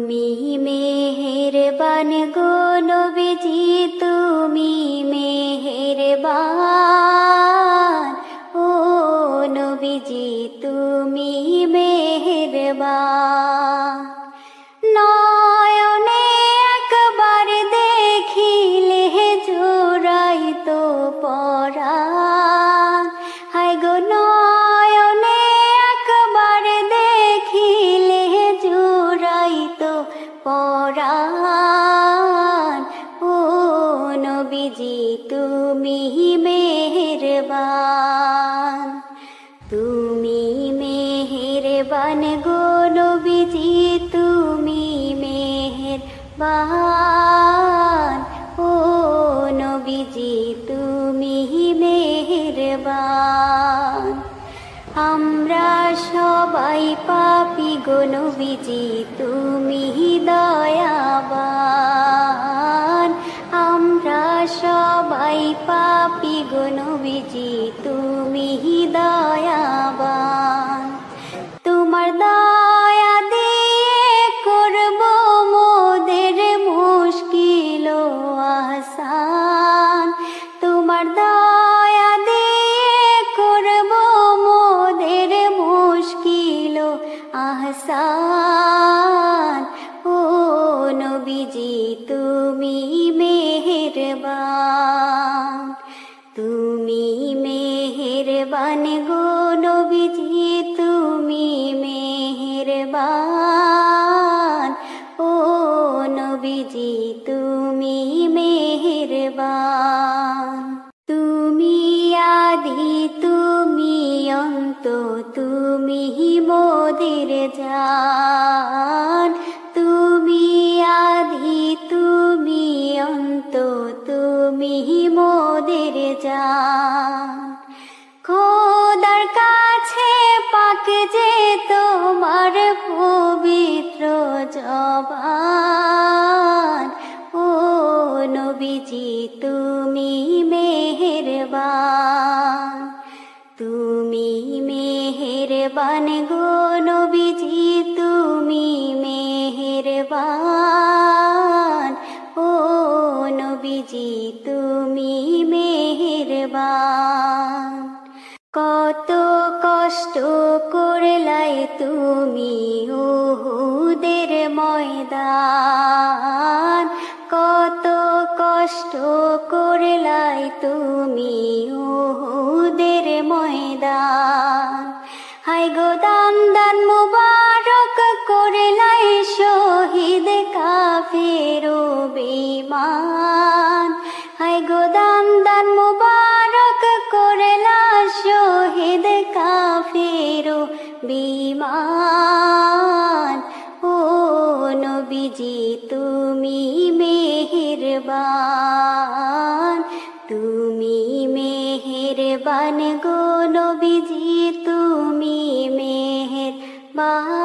তুমি মেহেরবান গো নবীজি, তুমি মেহেরবান। ও নবীজি তুমি মেহেরবান। নয়নে একবার দেখিলে জুড়াইতো পরাণ। হায় গো নয়নে একবার দেখিলে জুড়াইতো পরাণ। ও নবীজি তুমি মেহেরবান। তুমি মেহেরবান গো নবীজি, তুমি মেহেরবান। ও নবীজি তুমি মেহেরবান। আমরা সবাই পাপী গো নবীজি, তুমি দয়াবান। আমরা সবাই পাপী গো নবীজি, তুমি দয়াবান। তোমার দয়া দিয়ে করব মোদের মুশকিল আসান। তোমার দয়া দিয়ে করব মোদের মুশকিল আসান। ও নবীজি তুমি মেহেরবান। তুমি মেহেরবান গো নবীজি, তুমি মেহেরবান। ও নবীজি তুমি মেহেরবান। তুমি আদি তুমি অন্ত, তুমি মোদের জান। তুমি আদি তুমি অন্ত, তুমি মোদের জান। খোদার কাছে পাক যে তোমার পবিত্র জবান। ও নবীজি তুমি মেহেরবান। তুমি মেহেরবান গো নবীজি, তুমি মেহেরবান। ও নবীজি তুমি মেহেরবান। কত কষ্ট করলাই তুমি উহুদের ময়দান। কত কষ্ট করলাই তুমি উহুদের ময়দান। হায় গো দান মুবারক করলাই শহীদ কাফের ও বেঈমান। হায় গো দান মুবারক করলা শহীদ কাফের ও বেঈমান। ও নবীজি তুমি মেহেরবান। তুমি মেহেরবান গো নবীজি, তুমি মেহেরবান।